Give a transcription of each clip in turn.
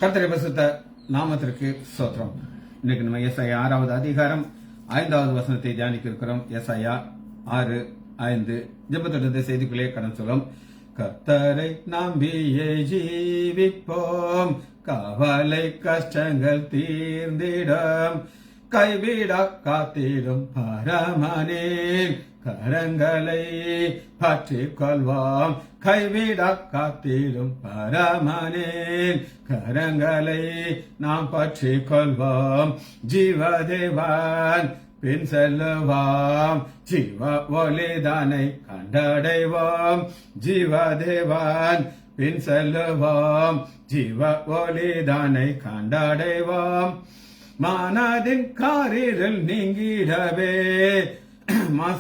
கர்த்தருடைய பரிசுத்த நாமத்திற்கு ஸ்தோத்திரம். இன்னைக்கு நம்ம ஏசாயா 6வது அதிகாரம் 5வது வசனத்தை தியானிக்க இருக்கிறோம். ஏசாயா 6:5 ஜெபத்தோட செய்திக்குள்ளே கடந்து சொல்லும். கர்த்தரை நம்பியே ஜீவிப்போம், கவலை கஷ்டங்கள் தீர்ந்திடும், கைவிட காத்திடும் பரமனே கரங்களை பற்றிக் கொள்வோம், கைவிட காத்திடும் பரமனே கரங்களை நாம் பற்றிக் கொள்வோம். ஜீவதேவன் பின் செல்லுவோம், ஜீவ ஒளிதானை கண்டடைவோம். ஜீவதேவன் பின் செல்லுவோம், ஜீவ ஒளிதானை கண்டடைவோம். மனதின் காரில் நீங்கிடவே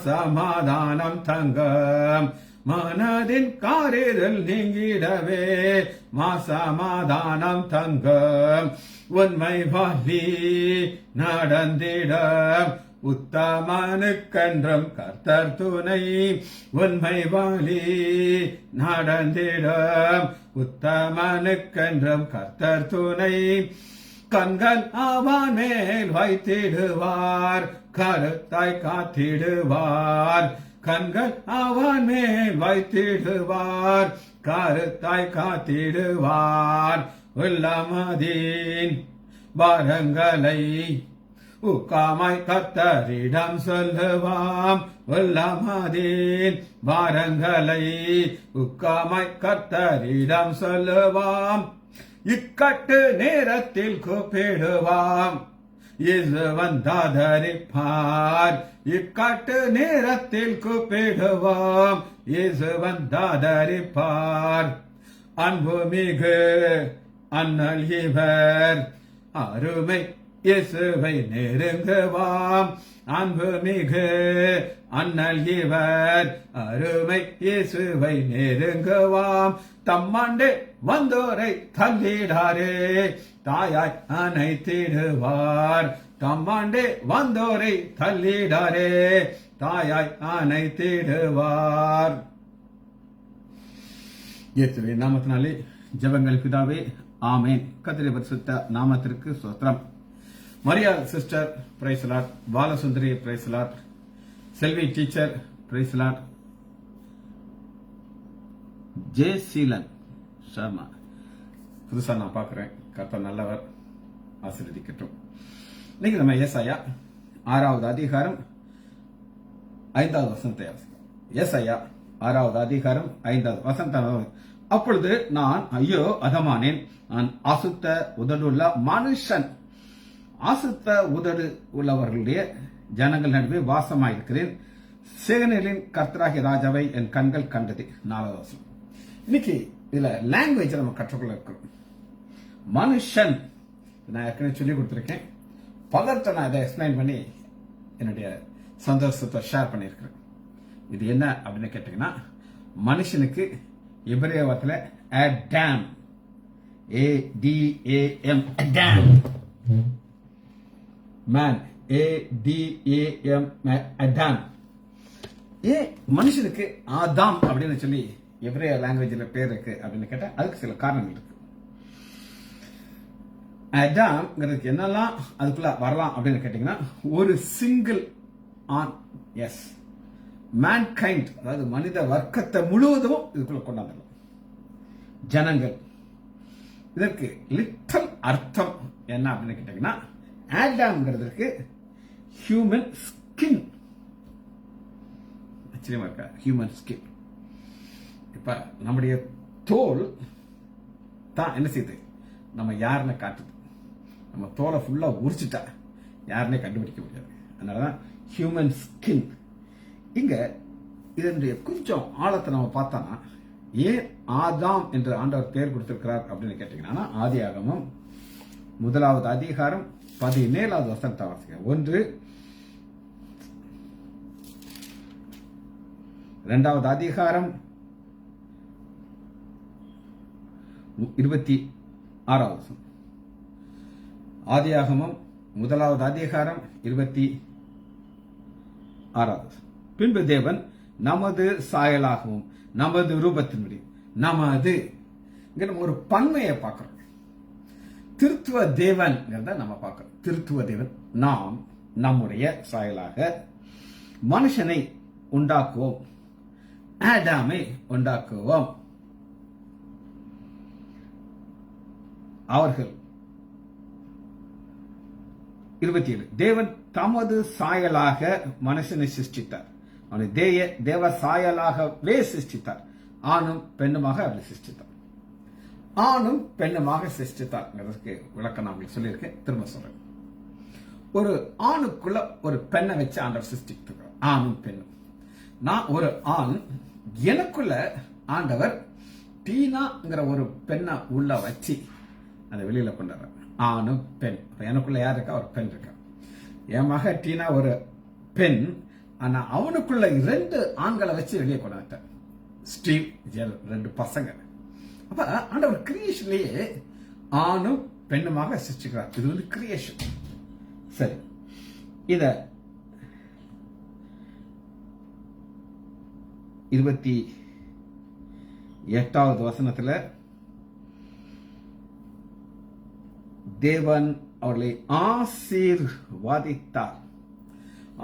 சமாதானம் தங்கம், மனதின் காரில் நீங்கிடவே சமாதானம் தங்கம். உண்மை வழி நடந்திட உத்தமனுக்கென்றும் கர்த்தர் துணை, உண்மை வழி நடந்திட உத்தமனுக்கென்றும் கர்த்தர் துணை. கண்கள் அவன் மேல் வைத்திடுவார், கருத்தாய் காத்திடுவார். கண்கள் அவன் மேல் வைத்திடுவார், கருத்தாய் காத்திடுவார். உள்ளமதின் பாரங்களை உக்காமாய் கர்த்தரிடம் சொல்லுவாம். உள்ளமதின் பாரங்களை உக்காமாய் கர்த்தரிடம் சொல்லுவாம். இக்கட்டு நேரத்தில் கூப்பிடுவாம், இயேசு வந்தாதரிப்பார். இக்கட்டு நேரத்தில் கூப்பிடுவாம், இயேசு வந்தாதரிப்பார். அன்பு மிகு அண்ணல் இவர், அருமை இயேசுவை நெருங்குவாம். அன்பு மிகு அண்ணல் இவர், அருமை இயேசுவை நெருங்குவாம். தம்மாண்டே வந்தோரை தள்ளிடாரே, தாயாய் அணைத்திடுவார். தம்மாண்டே வந்தோரை தள்ளிடாரே, தாயாய் அணைத்திடுவார். இயேசுவின் நாமத்தினாலே ஜெபங்கள் பிதாவே, ஆமேன். கர்த்தருடைய பரிசுத்த நாமத்திற்கு ஸ்தோத்திரம். Maria sister praise lord, Balasundari praise lord, Selvi teacher praise lord, J Seelan Sharma புதுசா நான் பார்க்கிறேன். கர்த்தர் நல்லவர், ஆசீர்வதிக்கட்டும். இன்னைக்கு நம்ம ஏசாயா 6வது அதிகாரம் 5வது வசனத்தை வாசிக்கிறோம். ஏசாயா 6வது அதிகாரம் 5வது வசனம். அப்பொழுது நான் ஐயோ அதமானேன், நான் அசுத்த உதடுள்ள மனுஷன், அசுத்த உதடு உள்ளவர்களுடைய ஜனங்கள் நடுவே வாசமாயிருக்கிறேன். சேனைகளின் கர்த்தராகிய ராஜாவை என் கண்கள் கண்டது. 4வது வசனம். இன்னைக்கு இதுல லாங்குவேஜ் நம்ம கற்றுக்கொள்ள இருக்கிறோம். மனுஷன் நான் ஏற்கனவே சொல்லி கொடுத்திருக்கேன். பலர்கிட்ட நான் இதை எக்ஸ்பிளைன் பண்ணி என்னுடைய சந்தோஷத்தை ஷேர் பண்ணியிருக்கிறேன். இது என்ன அப்படின்னு கேட்டீங்கன்னா, மனுஷனுக்கு எபிரேய வார்த்தையில அடாம், ADAM, அடாம். Man, ADAM, அடாம். மனுஷனுக்கு ஆதாம் அப்படின்னு சொல்லி எபிரேய லாங்குவேஜ்ல பேர் இருக்கு அப்படின்னு கேட்டா அதுக்கு சில காரணங்கள் இருக்கு. அடாம்ங்கிறதுக்கு என்னெல்லாம் அதுக்குள்ள வரலாம் அப்படின்னு கேட்டீங்கன்னா, ஒரு சிங்கிள் ஆன் எஸ் மேன்கைண்ட், அதாவது மனித வர்க்கத்தை முழுவதும் இதுக்குள்ள கொண்டாடலாம். ஜனங்கள். இதற்கு லிட்டல் அர்த்தம் என்ன அப்படின்னு கேட்டீங்கன்னா, ஆடாம்ங்கிறதுக்கு ஹியூமன் ஸ்கின். ஆச்சரியமா இருக்கா? Human skin. இப்ப நம்முடைய தோல் தான் என்ன செய்யுது, நம்ம யாருன்னு காட்டுது. நம்ம தோலை ஃபுல்லா உரிச்சுட்டா யாருன்னே கண்டுபிடிக்க முடியாது. அதனாலதான் ஹியூமன் ஸ்கின். இங்க இதனுடைய கொஞ்சம் ஆழத்தை நம்ம பார்த்தோம்னா, ஏன் ஆதாம் என்று ஆண்டவர் பெயர் கொடுத்திருக்கிறார் அப்படின்னு கேட்டீங்கன்னா, ஆதியாகமம் 1வது அதிகாரம் 17வது வசனத்தை வாசிக்க. 1, 2வது அதிகாரம் 26வது வசனம். ஆதியாகமம் 1வது அதிகாரம் 26வது வசனம். பின்பு தேவன் நமது சாயலாகவும் நமது ரூபத்தின்படி, நமது ஒரு பன்மையை பார்க்கிறோம். திருத்துவ தேவன் நம்ம பார்க்கிறோம். திருத்துவ தேவன் நாம் நம்முடைய சாயலாக மனுஷனை உண்டாக்குவோம், ஆடாமை உண்டாக்குவோம். அவர்கள் 27 தேவன் தமது சாயலாக மனுஷனை சிருஷ்டித்தார், அவனை தேவ சாயலாகவே சிருஷ்டித்தார், ஆணும் பெண்ணுமாக அவரை சிருஷ்டித்தார். ஆணும் பெண்ணுமாக சிருஷ்டித்தார் விளக்கம் நான் உங்களுக்கு சொல்லியிருக்கேன், திரும்ப சொல்றேன். ஒரு ஆணுக்குள்ள ஒரு பெண்ணை வச்சு ஆண்டவர் சிருஷ்டித்திருக்கிறார், ஆணும் பெண்ணும். நான் ஒரு ஆண், எனக்குள்ள ஆண்டவர் டீனாங்கிற ஒரு பெண்ணை உள்ள வச்சு அதை வெளியில கொண்டாடுற ஆணும் பெண். எனக்குள்ள யார் இருக்கா? ஒரு பெண் இருக்கா. என் மக டீனா ஒரு பெண், ஆனா அவனுக்குள்ள 2 ஆண்களை வச்சு வெளியே கொண்டாட்டார், ஸ்டீவ் ஜெல், 2 பசங்க. அப்ப ஆண்டவர் கிரியேஷன்லயே ஆணும் பெண்ணுமாக சிருஷ்டிக்கிறார். இது வந்து கிரியேஷன். சரி, இத 28வது வசனத்துல தேவன் அவர்களை ஆசீர்வதித்தார்.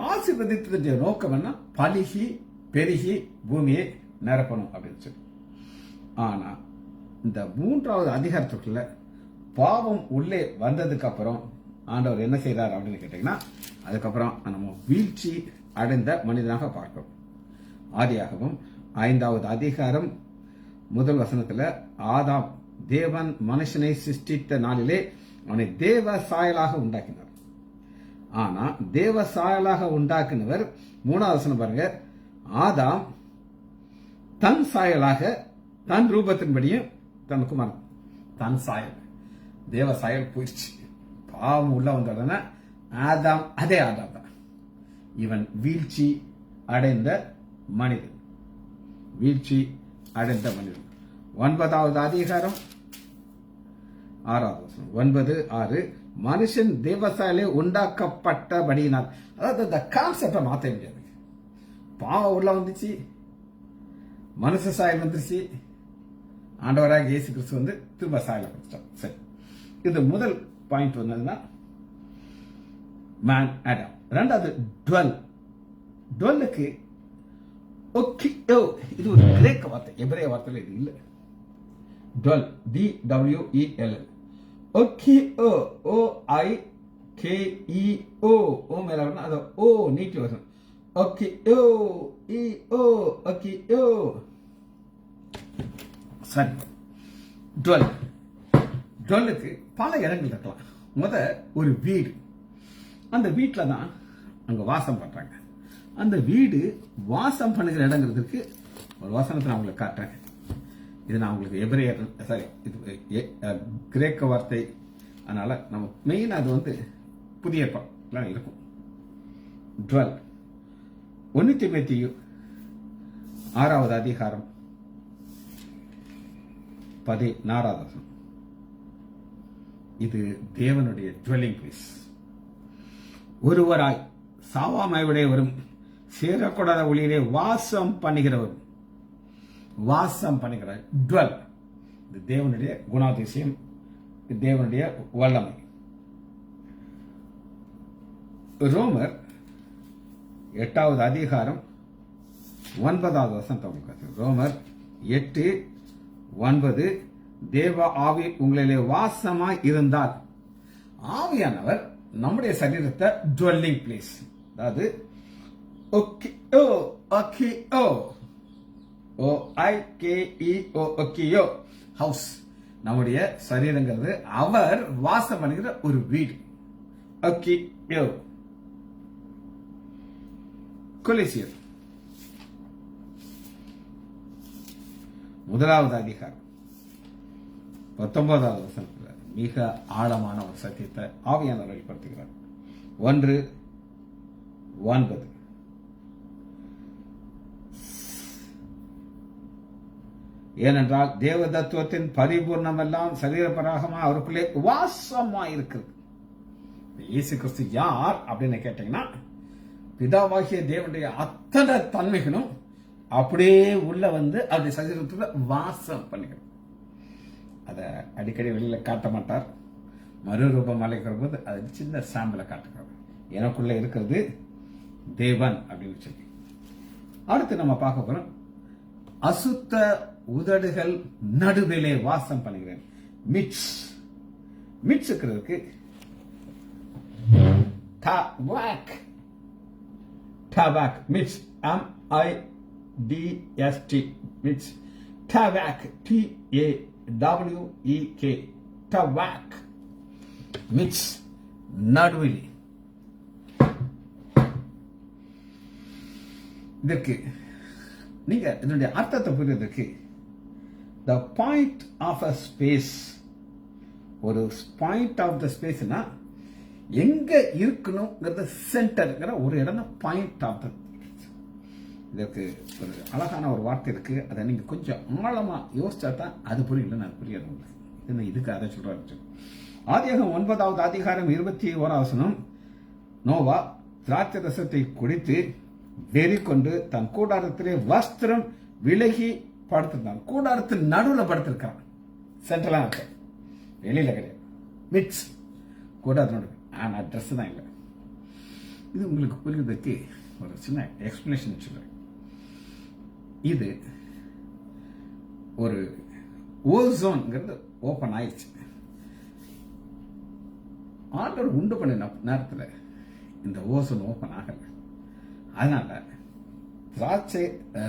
ஆசீர்வதித்ததுடைய நோக்கம் என்ன? பலுகி பெருகி பூமியை நிரப்பணும் அப்படின்னு சொல்லி. ஆனா இந்த 3வது அதிகாரத்துக்குள்ள பாவம் உள்ளே வந்ததுக்கு அப்புறம் ஆண்டவர் என்ன செய்யறார் அப்படின்னு கேட்டீங்கன்னா, அதுக்கப்புறம் நம்ம வீழ்ச்சி அடைந்த மனிதனாக பார்க்கிறோம். ஆதியாகமம் 5வது அதிகாரம் 1 வசனத்துல ஆதாம் தேவன் மனுஷனை சிருஷ்டித்த நாளிலே அவனை தேவ சாயலாக உண்டாக்கினார். ஆனா தேவ சாயலாக உண்டாக்கினவர் 3வது வசனம் பாருங்க, ஆதாம் தன் சாயலாக தன் ரூபத்தின்படியும் தன் குமாரன் தன் சாயல், தேவ சாயல் போயிடுச்சு. பாவம் உள்ள வந்த உடனே ஆதாம் அதே ஆதாம் தான். இவன் வீழ்ச்சி அடைந்த மனிதன், வீழ்ச்சி அடைந்த மனிதன். 9வது அதிகாரம் 6வது வசனம், 9:6 மனுஷன் தேவசாயிலே உண்டாக்கப்பட்டபடியினால். அதாவது இந்த கான்செப்டை மாற்ற முடியாது. பாவம் உள்ள வந்துச்சு, மனுஷ சாயல் வந்துருச்சு, ஆண்டவராக இயேசு கிறிஸ்து வந்து திரும்ப சாயலை கொடுத்துட்டார். சரி, இது முதல் பாயிண்ட் வந்ததுன்னா மேன் ஆடம். 2வது டுவெல். டுவெல்லுக்கு இது ஒரு கிரேக்க வார்த்தை, எபிரேய வார்த்தையில இது இல்லை. டுவெல், DWEL, OIKEO, ஓ மேல வரணும், அது ஓ நீட்டி வரணும். சரி, டுவெல்லுக்கு பல இடங்கள் இருக்கலாம். ஒரு வீடு, அந்த வீட்டுல தான் அங்க வாசம் பண்றாங்க. அந்த வீடு வாசம் பண்ணுகிற இடங்கிறதுக்கு ஒரு வசனத்தை நான் உங்களுக்கு காட்டுறேன். இது நான் உங்களுக்கு எபிரேயர் இது கிரேக்க வார்த்தை, அதனால நம்ம மெயின் அது வந்து புதிய ஏற்பாடுலாம் இருக்கும். 1 தீமோத்தேயு 6வது அதிகாரம் 14வது வசனம். இது தேவனுடைய டுவெல்லிங் பிளேஸ். ஒருவராய் சாவாமையுடையவரும் சேரக்கூடாத ஒளியிலே வாசம் பண்ணுகிறவரும், வாசம் பண்ணுகிறார். டுவெல், இது தேவனுடைய குணாதிசயம், தேவனுடைய வல்லமை. ரோமர் 8வது அதிகாரம் 9வது வசனம். ரோமர் 8:9, தேவ ஆவி உங்களிலே வாசமாய் இருந்தால், ஆவியானவர் நம்முடைய சரீரத்தை டுவெல்லிங் பிளேஸ், அதாவது ஹவுஸ், நம்முடைய சரீரங்கிறது அவர் வாசம் பண்ணுகிற ஒரு வீடு. கொலோசியர் 1வது அதிகாரம் 19வது வசனத்துல மிக ஆழமான ஒரு சத்தியத்தை ஆவியானவர் வெளிப்படுத்துகிறார். 1:9, ஏனென்றால் தேவ தத்துவத்தின் பரிபூர்ணமெல்லாம் சரீரப்பராகமா அவருக்குள்ளே வாசமாயிருக்கிறது. இயேசு கிறிஸ்து யார் அப்படின்னு கேட்டீங்கன்னா, பிதாவாகிய தேவனுடைய அத்தனை தன்மைகளும் அப்படியே உள்ள வந்து அவருடைய சரீரத்துல வாசம் பண்ணுகிறது. அதை அடிக்கடி வெளியில காட்ட மாட்டார். மறுரூபம் அழைக்கிற போது அது சின்ன சாம்பிளை காட்டுகிறது. எனக்குள்ள இருக்கிறது தேவன் அப்படின்னு சொல்லி. அடுத்து நம்ம பார்க்க போறோம், அசுத்த உதடுகள் நடுவிலே வாசம் பண்ணுகிறேன். மிட்ஸ் இருக்கிறதுக்கு tabak myths MIDST myths tabak TAWEK tabak myths நடுவிலே. இதற்கு நீங்க இதனுடைய அர்த்தத்தை புரியுறதுக்கு the point of a space, ஒரு பாயிண்ட் ஆஃப் த ஸ்பேஸ்னா எங்க இருக்கணும்ங்கிறது சென்டர்ங்கிற ஒரு இடம் தான் பாயிண்ட் ஆஃப் த. இதற்கு ஒரு அழகான ஒரு வார்த்தை இருக்கு, அதை நீங்க கொஞ்சம் ஆழமா யோசிச்சா தான் அது புரியல, நான் புரியாது உங்களுக்கு. இதுக்கு அதை சொல்றாரு. ஆதியாகமம் 9வது அதிகாரம் 21 நோவா திராட்சை ரசத்தை குடித்து வெறி கொண்டு தன் கூடாரத்திலே வஸ்திரம் விலகி படுத்திருந்தான். கூடாரத்தின் நடுவில் படுத்திருக்கான். சென்ட்ரலா இருக்க, வெளியில கிடையாது. மிட்ஸ் கூடாரத்தினோட, ஆனா ட்ரெஸ் தான் இல்லை. இது உங்களுக்கு புரியுறதுக்கு ஒரு சின்ன எக்ஸ்பிளனேஷன் சொல்றேன். இது ஒரு ஓசோன்ங்கிறது ஓபன் ஆயிடுச்சு. ஆண்டவர் உண்டு பண்ண நேரத்தில் இந்த ஓசோன் ஓபன் ஆகல. அதனால திராட்சை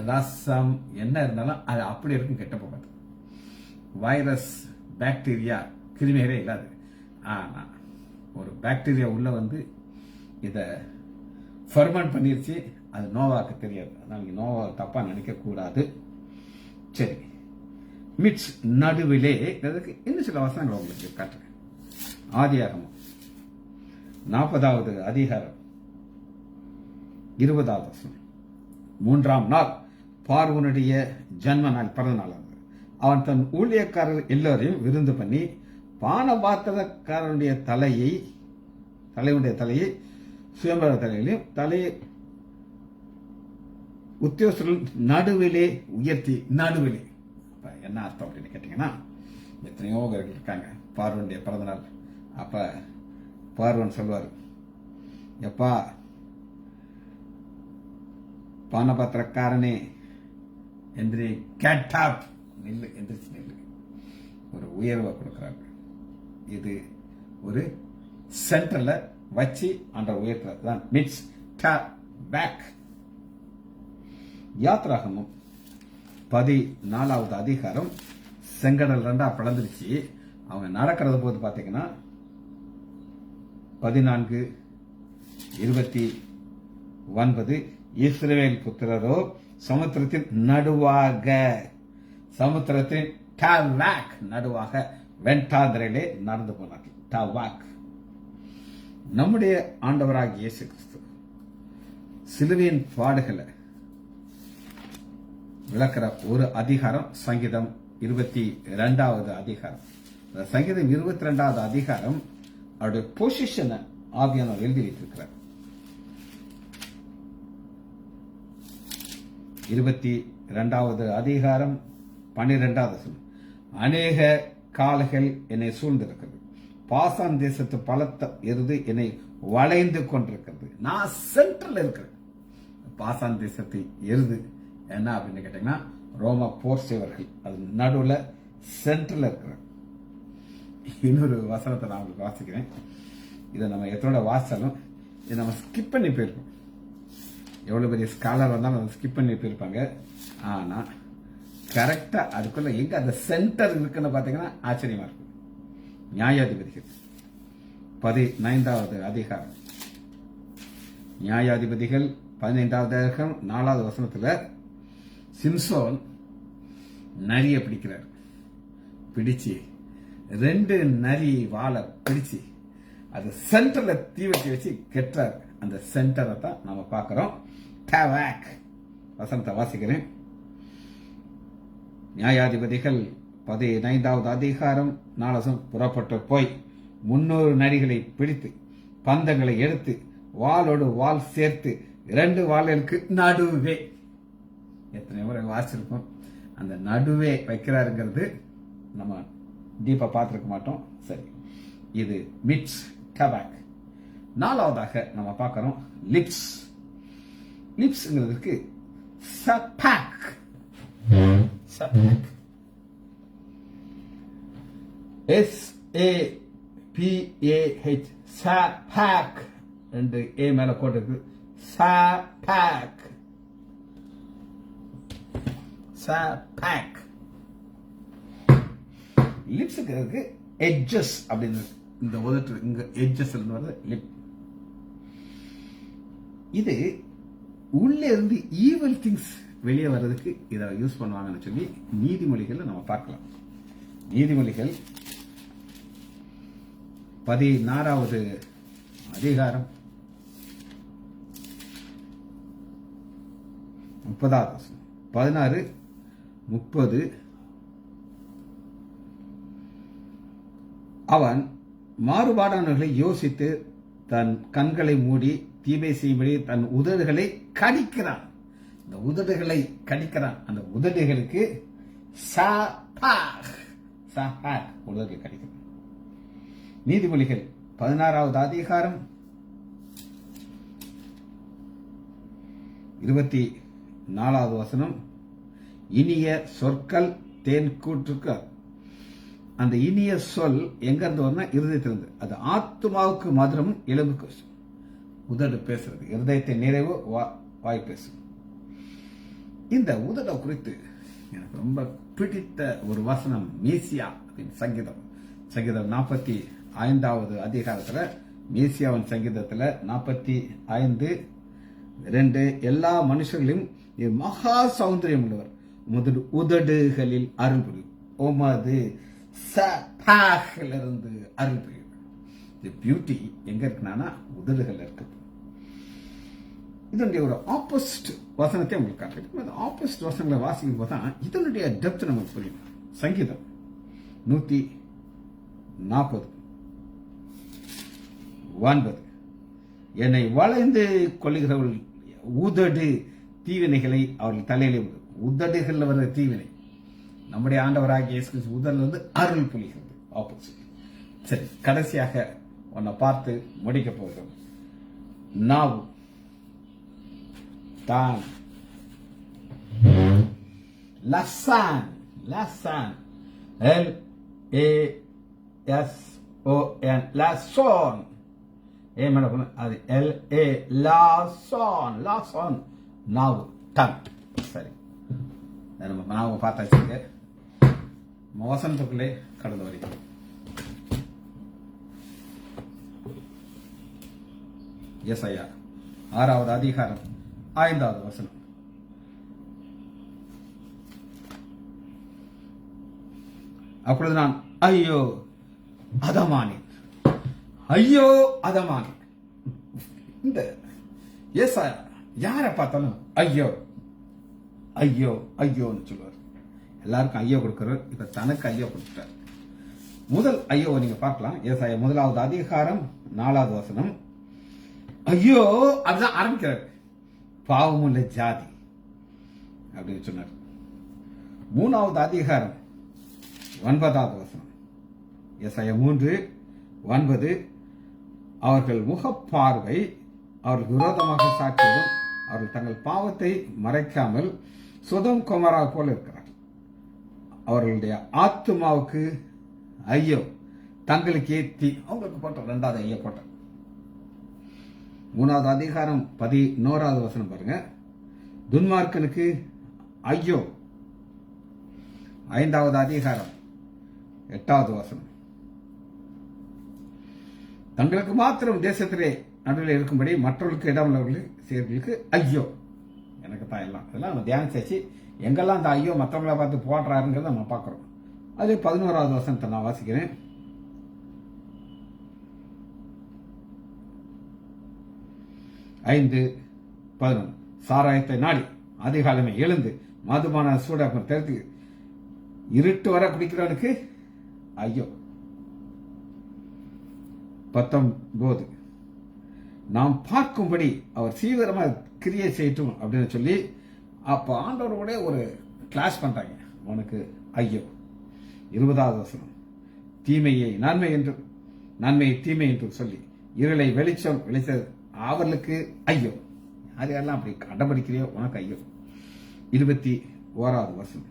ரசம் என்ன இருந்தாலும் அது அப்படி இருக்கும், கெட்ட போகாது. வைரஸ் பாக்டீரியா கிருமிகளே இல்லாது. ஆனா ஒரு பாக்டீரியா உள்ள வந்து இத ஃபெர்மெண்ட் பண்ணிருச்சு. அது நோவாக்கு தெரியாது. அதனால நோவா தப்பா நினைக்க கூடாது. சரி, மிட்ஸ் நடுவிலே இன்னும் சில வசனங்கள் உங்களுக்கு காட்டுறேன். ஆதியாகமம் 40வது அதிகாரம் 20வது வசனம். 3ஆம் நாள் பார்வோனுடைய ஜன்ம நாள், பிறந்த நாள். அவன் தன் ஊழியக்காரர் எல்லோரையும் விருந்து பண்ணி பானபாத்திரக்காரனுடைய தலையுடைய தலையை சுயம்பர தலையிலையும் தலையை உத்தியோகர்கள் நடுவிலே உயர்த்தி. நடுவிலே என்ன அர்த்தம் அப்படின்னு கேட்டீங்கன்னா, எத்தனையோ பேர் இருக்காங்க பார்வனுடைய பிறந்த நாள். அப்ப பார்வன் சொல்வார், எப்பா பானபாத்திரக்காரனே எந்திரி, கேட்டாப் நெல்லு, எந்திரிச்சு நெல்லு. ஒரு உயர்வை கொடுக்கிறாங்க. இது ஒரு சென்டர்ல வச்சு அந்த உயர்த்துறது தான் மிட்ஸ் பேக். யாத்ராகமம் 14வது அதிகாரம் செங்கடல் 2 பிளந்துருச்சு. அவங்க நடக்கிறது போது பாத்தீங்கன்னா 14:29 இஸ்ரவேல் புத்திரரோ சமுத்திரத்தின் நடுவாக, சமுத்திரத்தின் நடுவாக வெண்டாந்திரையிலே நடந்து போனார்கள். டவாக். நம்முடைய ஆண்டவராகிய இயேசு கிறிஸ்து சிலுவையின் பாடுகளை விளக்கிற ஒரு அதிகாரம் சங்கீதம் 22வது அதிகாரம். சங்கீதம் 22வது அதிகாரம் அவருடைய பொசிஷனை ஆவியானவர் எழுதி வைத்திருக்கிறார். 22வது அதிகாரம் 12வது வசனம். அநேக கால்கள் என்னை சூழ்ந்திருக்கிறது, பாசான் தேசத்து பலத்த எருது என்னை வளைந்து கொண்டிருக்கிறது. நான் சென்ட்ரல் இருக்கிறேன். பாசான் தேசத்து எருது என்ன அப்படின்னு கேட்டீங்கன்னா ரோம போர் சேவர்கள், அது நடுவில் சென்ட்ரல் இருக்கிற. இன்னொரு வசனத்தை நான் உங்களுக்கு வாசிக்கிறேன். இதை நம்ம எத்தனோட வாசிச்சாலும் இதை நம்ம ஸ்கிப் பண்ணி போயிருக்கோம். எவ்வளவு பெரிய ஸ்காலர் வந்தாலும் நம்ம ஸ்கிப் பண்ணி போயிருப்பாங்க. ஆனா கரெக்டா அதுக்குள்ள எங்க அந்த சென்டர் இருக்குன்னு பாத்தீங்கன்னா ஆச்சரியமா இருக்கும். நியாயாதிபதிகள் 15வது அதிகாரம். நியாயாதிபதிகள் 15வது அதிகாரம் 4வது வசனத்துல சிம்சோன் நரிய பிடிக்கிறார். பிடிச்சு 2 நரி வாழை பிடிச்சு அது சென்டர்ல தீவட்டி வச்சு கெட்டார். அந்த சென்டரை தான் நம்ம பார்க்கிறோம். வசனத்தை வாசிக்கிறேன். நியாயாதிபதிகள் 15வது அதிகாரம் 4 புறப்பட்டு போய் 300 நரிகளை பிடித்து பந்தங்களை எடுத்து வாளோடு வாள் சேர்த்து 2 வாள்களுக்கு நடுவே. எத்தனை முறை வாசிச்சிருக்கோம். அந்த நடுவே வைக்கிறாருங்கிறது நம்ம டீப்பா பார்த்துருக்க மாட்டோம். சரி, இது மிட்ஸ் டபாக். நாலாவதாக நம்ம பார்க்கிறோம் லிப்ஸ். லிப்ஸ்ங்கிறதுக்கு சபாக். சபாக் SAPAH சபாக். ரெண்டு ஏ மேல போட்டு சபாக். சபாக். லிப்ஸுக்கு எட்ஜஸ் அப்படின்னு இந்த உதட்டு இங்க எட்ஜஸ் வருது லிப். இது உள்ளே இருந்து ஈவல் திங்ஸ் வெளியே வர்றதுக்கு இதை யூஸ் பண்ணுவாங்கன்னு சொல்லி நீதிமொழிகள் நம்ம பார்க்கலாம். நீதிமொழிகள் 16வது அதிகாரம் 30வது வசனம். 16, 30. அவன் மாறுபாடானவர்களை யோசித்து தன் கண்களை மூடி தீமை செய்யும்படி தன் உதடுகளை கடிக்கிறான். இந்த உதடுகளை கடிக்கிறான். அந்த உதடுகளுக்கு உதடுகள் கடிக்கிறான். நீதிமொழிகள் 16வது அதிகாரம் 24வது வசனம். இனிய சொற்கள் தேன் கூற்றுக்கு. அந்த இனிய சொல் எங்க இருந்து வரணும்? இருதயத்திலிருந்து. அது ஆத்மாவுக்கு மதுரம், எலும்புக்கு. உதடு பேசுறது இருதயத்தை நிறைவு, வாய் பேசும். இந்த உதட குறித்து எனக்கு ரொம்ப பிடித்த ஒரு வசனம் மேசியா சங்கீதம். சங்கீதம் 45வது அதிகாரத்துல மேசியாவின் சங்கீதத்துல 45:2 எல்லா மனுஷர்களையும் மகா சௌந்தரியம் உள்ளவர், உமது உதடுகளில் அருள் புரியும், உமது இருந்து அருள் புரியும். பியூட்டி எங்க இருக்குன்னா உதடுகள் இருக்கு. இதனுடைய ஒரு ஆப்போசிட் வசனத்தை உங்களுக்கு காட்டுறேன். அந்த ஆப்போசிட் வசனங்களை வாசிக்கும் போதுதான் இதனுடைய டெப்த் நமக்கு புரியும். சங்கீதம் 140:9 என்னை வளைந்து கொள்ளுகிறவர்கள் உதடு தீவினைகளை அவர்கள் தலையிலே. உதடுகள் வர்ற தீவினை நம்முடைய ஆண்டவராகிய இயேசு கிறிஸ்து உதடுல அருள் புரிகிறது. ஆப்போசிட். சரி, கடைசியாக உன்னை பார்த்து முடிக்க போகிறோம். நாவு தான் லசான். லசான் LASON லாசோன். அது LA லாசோன். லாசோன் நாவு, டங். சரி, நம்ம நாவை பார்த்தாச்சுங்க. வசனத்துக்குள்ளே கடந்து வருகிறோம். எசாயா 6வது அதிகாரம் 5வது வசனம். அப்பொழுது நான் ஐயோ அதமானேன், ஐயோ அதமானேன். இந்த ஏசாயா யாரை பார்த்தாலும் ஐயோ ஐயோ ஐயோன்னு சொல்லுவார். எல்லாருக்கும் ஐயோ கொடுக்கிறார். இப்ப தனக்கு ஐயோ கொடுத்துட்டார். முதல் ஐயோ நீங்க பார்க்கலாம். ஏசாயா 1வது அதிகாரம் 4வது வசனம். ஐயோ அதுதான் ஆரம்பிக்கிறார். பாவமுள்ள ஜாதி அப்படின்னு சொன்னார். 3வது அதிகாரம் 9வது வசனம். ஏசாயா 3:9 அவர்கள் முகப்பார்வை அவர்கள் விரோதமாக சாட்சியிடும், அவர்கள் தங்கள் பாவத்தை மறைக்காமல் சொதோம் கொமோரா போல இருக்கிறார். அவர்களுடைய ஆத்துமாவுக்கு ஐயோ, தங்களுக்கு ஏத்தி. அவங்களுக்கு போட்ட 2வது ஐயோ போட்ட. 3வது அதிகாரம் 11வது வசனம் பாருங்க. துன்மார்க்கனுக்கு ஐயோ. 5வது அதிகாரம் 8வது வசனம். தங்களுக்கு மாத்திரம் தேசத்திலே நடுவில் இருக்கும்படி மற்றவர்களுக்கு இடமுள்ளவர்களுக்கு ஐயோ. எனக்கு தான் எல்லாம் இதெல்லாம் நம்ம தியானிச்சாச்சு. எங்கெல்லாம் அந்த ஐயோ மற்றவங்களை பார்த்து போடுறாருங்கிறத நம்ம பார்க்கிறோம். அது 11வது வசனத்தை நான் வாசிக்கிறேன். ஐந்து 11 சாராயத்தை நாடி அதிகாலமே எழுந்து மதுபான சூடாக்கம் தெரிந்து இருட்டு வர குடிக்கிறவனுக்கு ஐயோ. 19 நாம் பார்க்கும்படி அவர் சீவிரமா கிரியை செய்யட்டும் அப்படின்னு சொல்லி அப்ப ஆண்டவரோட ஒரு கிளாஸ் பண்றாங்க. உனக்கு ஐயோ. 20வது வசனம். தீமையை நன்மை என்றும் நன்மை தீமை என்று சொல்லி இருளை வெளிச்சம் விளைச்சது அவர்களுக்கு ஐயோ. யாரெல்லாம் அப்படி கண்டுபிடிக்கிறியோ உனக்கு ஐயோ. 21வது வசனம்,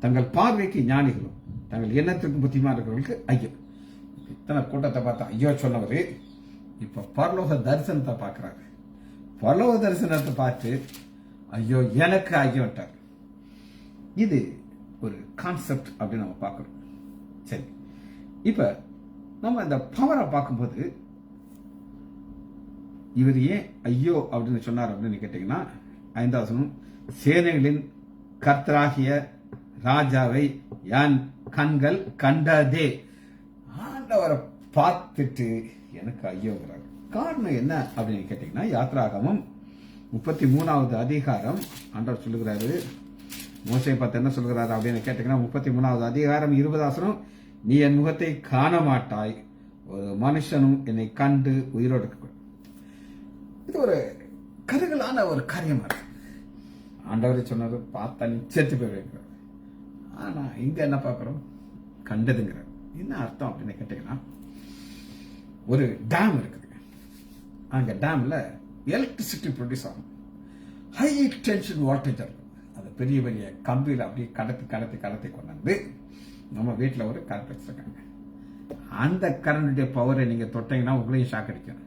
தங்கள் பார்வைக்கு ஞானிகளும் தங்கள் எண்ணத்திற்கும் புத்திமா இருக்கிறவர்களுக்கு ஐயோ. இத்தனை கூட்டத்தை பார்த்தா ஐயோ சொன்னவர் இப்ப பரலோக தரிசனத்தை பார்க்கிறாரு. பரலோக தரிசனத்தை பார்த்து ஐயோ எனக்கு ஐயோட்டார். இது ஒரு கான்செப்ட் அப்படின்னு நம்ம பார்க்கிறோம். சரி, இப்ப நம்ம இந்த பவரை பார்க்கும்போது இவர் ஏன் ஐயோ அப்படின்னு சொன்னார் அப்படின்னு கேட்டீங்கன்னா, 5வது வசனம், சேனைகளின் கர்த்தராகிய ராஜாவை என் கண்கள் கண்டதே. ஆண்டவரை பார்த்துட்டு எனக்கு ஐயோங்கிறார். காரணம் என்ன அப்படின்னு கேட்டீங்கன்னா, யாத்ராகமம் 33வது அதிகாரம் ஆண்டவர் சொல்லுகிறாரு. மோசையை பார்த்து என்ன சொல்கிறாரு அப்படின்னு கேட்டீங்கன்னா, 33வது அதிகாரம் 20வது வசனம், நீ என் முகத்தை காண மாட்டாய், ஒரு மனுஷனும் என்னை கண்டு உயிரோடு இருக்க. இது ஒரு கருகலான ஒரு காரியமா இருக்கு. ஆண்டவரை சொன்னது பார்த்தா நீ செத்து போயிருக்கிறார். ஆனா இங்க என்ன பார்க்கிறோம், கண்டதுங்கிறார். என்ன அர்த்தம் அப்படின்னு கேட்டீங்கன்னா, ஒரு டேம் இருக்குது. அங்க டேம்ல எலக்ட்ரிசிட்டி ப்ரொடியூஸ் ஆகும். ஹை டென்ஷன் வோல்டேஜ் இருக்கும். அது பெரிய பெரிய கம்பியில் அப்படியே கடத்தி கொண்டாந்து நம்ம வீட்டில் ஒரு கரண்ட் வச்சிருக்காங்க. அந்த கரண்டுடைய பவரை நீங்க தொட்டீங்கன்னா உங்களையும் ஷாக் அடிக்கும்.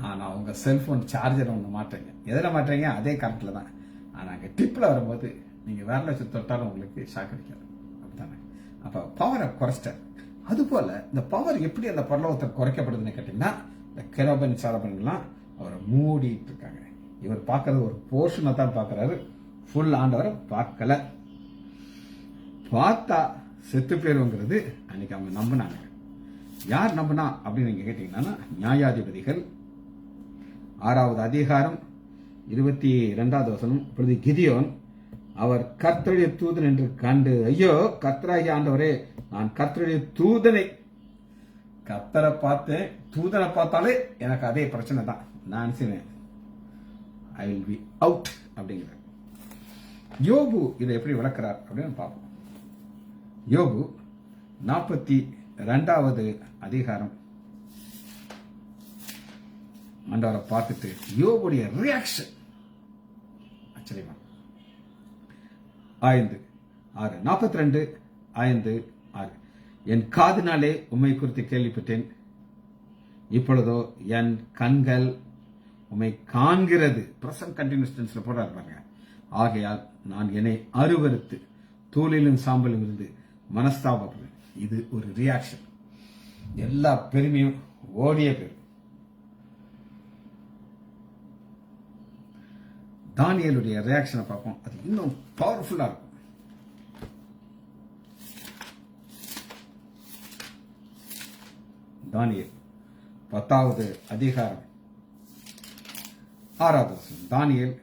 ஆனா உங்க செல்போன் சார்ஜர் ஒன்று மாட்டுறீங்க. எதில் மாட்டுறீங்க? அதே கரண்ட்ல தான். ஆனா அங்கே டிப்பில் வரும்போது நீங்க வேற வச்சு தொட்டாலும் உங்களுக்கு ஷாக் அடிக்காது. அப்படித்தானே? அப்ப பவரை குறைச்சிட்டார். அதுபோல இந்த பவர் எப்படி அந்த பரலோகத்தை குறைக்கப்படுதுன்னு கேட்டீங்கன்னா, இந்த கெரோபன் சாரபன்லாம் அவரை மூடிட்டு இருக்காங்க. இவர் பார்க்கறது ஒரு போர்ஷனை தான் பார்க்கிறாரு, ஃபுல் ஆண்டவரை பார்க்கல. பார்த்தா செத்து பேருங்கிறது அன்னைக்கு அவங்க நம்பினாங்க. யார் நம்பினா அப்படின்னு நீங்க கேட்டீங்கன்னா, நியாயாதிபதிகள் 6வது அதிகாரம் 22வது வசனம், இப்பொழுது கிதியோன் அவர் கர்த்தருடைய தூதன் என்று கண்டு, ஐயோ கர்த்தராகிய ஆண்டவரே, நான் கர்த்தருடைய தூதனை, கர்த்தரை பார்த்தேன், தூதனை பார்த்தாலே எனக்கு அதே பிரச்சனை தான், நான் ஐ வில் பி அவுட் அப்படிங்கிற. யோபு இதை எப்படி விளக்குறார் அப்படின்னு பார்ப்போம். யோபு 42வது அதிகாரம் ஆண்டவரை பார்த்துட்டு யோபுடைய ரியாக்ஷன் ஆச்சரியமா. 42:5 என் காதினாலே உம்மை குறித்து கேள்விப்பட்டேன், இப்பொழுதோ என் கண்கள் உம்மை காண்கிறது. பிரசன்ட் கண்டினியூஸ் டென்ஸ்ல போடுறாரு பாருங்க. ஆகையால் நான் என்னை அருவருத்து தூளிலும் சாம்பலும் இருந்து மனஸ்தாபப்படுவேன். இது ஒரு ரியாக்ஷன். எல்லா பெருமையும் ஓடிய பெரும். தானியேலுடைய ரியாக்ஷனை பார்ப்போம். அது இன்னும் பவர்ஃபுல்லா இருக்கும். தானியேல் 10வது அதிகாரம் 6வது வசனம். தானியேல்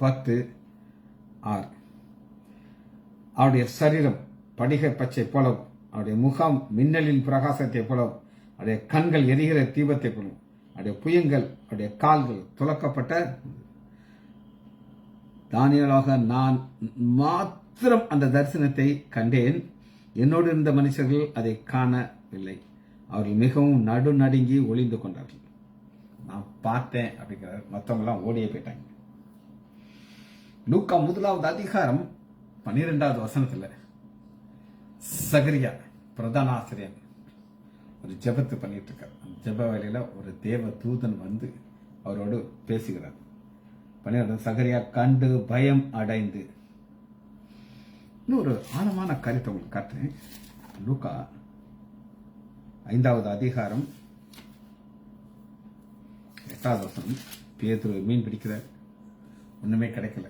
10:6. அவருடைய சரீரம் படிக பச்சை போலவும், அவருடைய முகம் மின்னலின் பிரகாசத்தை போலவும், அவருடைய கண்கள் எரிகிற தீபத்தை போலவும், அவருடைய புயங்கள், அவருடைய கால்கள் துலக்கப்பட்ட. தானியேலாக நான் மாத்திரம் அந்த தரிசனத்தை கண்டேன், என்னோடு இருந்த மனுஷர்கள் அதை காணவில்லை, அவர்கள் மிகவும் நடுநடுங்கி ஒளிந்து கொண்டார்கள். நான் பார்த்தேன் அப்படிங்கிறார், மற்றவங்க எல்லாம் ஓடியே போயிட்டாங்க. லூக்கா 1வது அதிகாரம் 12வது வசனத்துல சகரியா பிரதான ஆசிரியர் ஒரு ஜெபத்து பண்ணிட்டு இருக்கார். அந்த ஜெப வேலையில ஒரு தேவ தூதன் வந்து அவரோடு பேசுகிறார். 12 சகரியா கண்டு பயம் அடைந்து. இன்னொரு ஆழமான கருத்தை உங்களுக்கு காட்டுறேன். லூக்கா 5வது அதிகாரம் 8வது வசனம். பேதுரு மீன் பிடிக்கிறார், ஒண்ணுமே கிடைக்கல.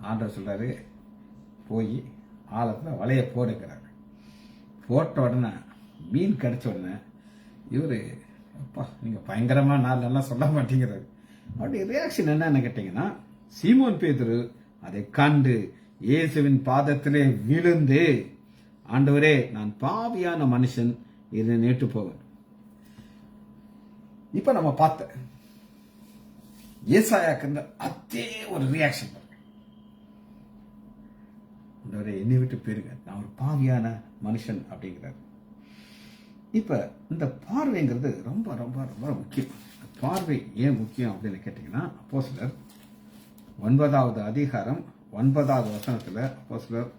ஆண்டவர் சொல்றாரு, போய் ஆழத்துல வலைய போடுக்கிறார். போட்ட உடனே மீன் கிடைச்ச உடனே இவரு, அப்பா நீங்க பயங்கரமா நாளெல்லாம் சொல்ல மாட்டேங்கிறாரு. அவருடைய ரியாக்ஷன் என்னன்னு கேட்டீங்கன்னா, சீமோன் பேதுரு அதை கண்டு இயேசுவின் பாதத்திலே விழுந்து, ஆண்டவரே நான் பாவியான மனுஷன், இதை நேற்று போவேன். இப்ப நம்ம பார்த்த ஏசாயாக்கு அதே ஒரு ரியாக்ஷன். ஆண்டவரே என்னை விட்டு போயிருங்க, நான் ஒரு பாவியான மனுஷன் அப்படிங்கிறார். இப்ப இந்த பார்வைங்கிறது ரொம்ப ரொம்ப ரொம்ப முக்கியம். பார்வை ஏன் முக்கியம் அப்படின்னு கேட்டீங்கன்னா, அப்போஸ்தலர் 9வது அதிகாரம் 9வது வசனத்துல அப்போஸ்தலர்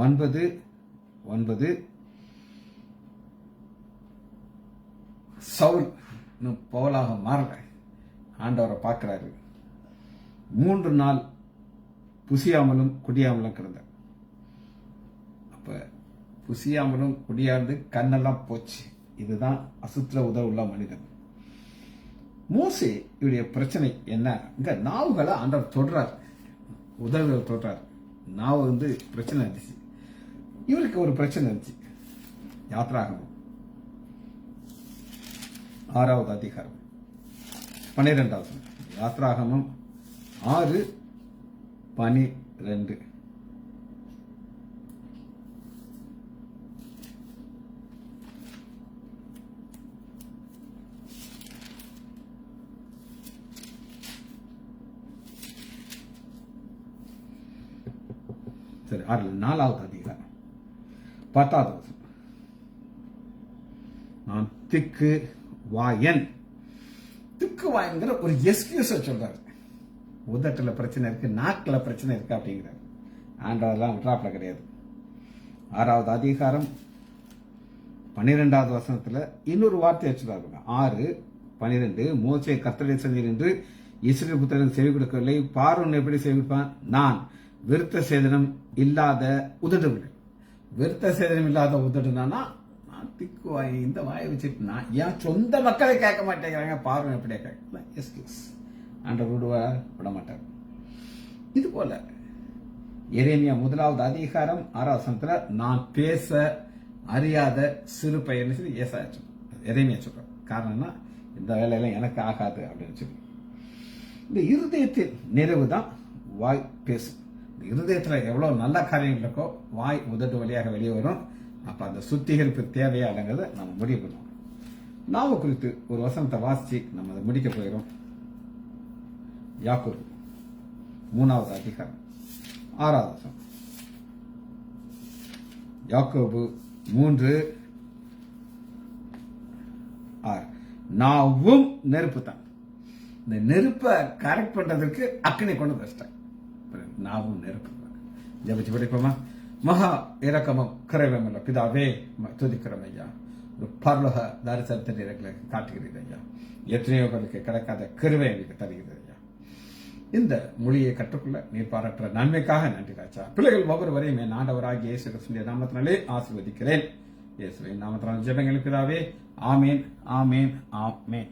9:9 சவுல் இன்னும் பவுலாக மாறல, ஆண்டவரை பார்க்கிறாரு. 3 நாள் புசியாமலும் குடியாமலும் கிடந்தார். அப்ப புசியாமலும் குடியாந்து கண்ணெல்லாம் போச்சு. இதுதான் அசுத்திர உதவுள்ள மனிதன். மோசே இவருடைய பிரச்சனை என்ன? இங்க நாவுகளை ஆண்டவர் தொடுறார், உதவிகளை தொடுறார். நாவு பிரச்சனை இருந்துச்சு. இவருக்கு ஒரு பிரச்சனை இருந்துச்சு. யாத்ராகமம் 6வது அதிகாரம் 12வது யாத்ராகமம் 6:12 சரி 4வது அதிகாரம் 10வது வசனம். நான் திக்கு வாயன். திக்கு வாயன்கிற ஒரு எக்ஸ்கியூஸ் சொல்றாரு. உதட்டுல பிரச்சனை இருக்கு, நாக்குல பிரச்சனை இருக்கு அப்படிங்கிறாரு. ஆண்டவரெல்லாம் விட்ராப்ல கிடையாது. 6வது அதிகாரம் 12வது வசனத்துல இன்னொரு வார்த்தை வச்சுருக்காங்க. 6:12 மோசே கர்த்தருடைய சந்நிதியில் நின்று இஸ்ரவேல் புத்திரருக்கு செவி கொடுக்கவில்லை. பார்வோன் எப்படி செவி கொடுப்பான்? நான் விருத்த சேதனம் இல்லாத உதடுகள். விருத்த சேதனம் இல்லாத உதடுனா நான் திக்கு வாய், இந்த வாயை வச்சுட்டு நான் என் சொந்த மக்களை கேட்க மாட்டேங்கிறாங்க, பார்வன் எப்படியா கேட்கல. எஸ்கியூஸ். ஆண்டவர் விட மாட்டார். இது போல எரேமியா 1வது அதிகாரம் 6வது வசனத்துல நான் பேச அறியாத சிறு பையன் எரேமியா சொல்றார். காரணம்னா இந்த வேலையெல்லாம் எனக்கு ஆகாது அப்படின்னு சொல்லி. இந்த இருதயத்தின் நிறைவு தான் வாய் பேசும். இருதயத்துல எவ்வளவு நல்ல காரியங்கள் இருக்கோ வாய் உதட்டு வழியாக வெளியே வரும். அப்ப அந்த சுத்திகரிப்பு தேவையா இல்லைங்கிறத நம்ம முடிவு பண்ணுவோம். நாவு குறித்து ஒரு வசனத்தை வாசிச்சு நம்ம அதை முடிக்க போயிடும். யாக்கோபு 3வது அதிகாரம் 6வது வசனம். யாக்கோபு 3:6 நாவும் நெருப்பு தான். இந்த நெருப்பை கரெக்ட் பண்றதுக்கு அக்கனை கொண்டு வச்சிட்டேன். நாவும் நெருப்பு. ஜெபிச்சு படிப்போமா? மகா இரக்கமும் கரைவமல்ல பிதாவே, துதிக்கிறோம் ஐயா. ஒரு பரலோக தரிசனத்தை எனக்கு காட்டுகிறது ஐயா. எத்தனையோ பேருக்கு கிடைக்காத கிருபை எனக்கு தருகிறது ஐயா. இந்த மொழியை கற்றுக்கொள்ள நீர் பாராட்டுற நன்மைக்காக நன்றி ராஜா. பிள்ளைகள் ஒவ்வொருவரையும் என் ஆண்டவராகிய இயேசு கிறிஸ்துவின் நாமத்தினாலே ஆசீர்வதிக்கிறேன். இயேசுவின் நாமத்தினால் ஜெபங்கள் பிதாவே. ஆமேன், ஆமேன், ஆமேன்.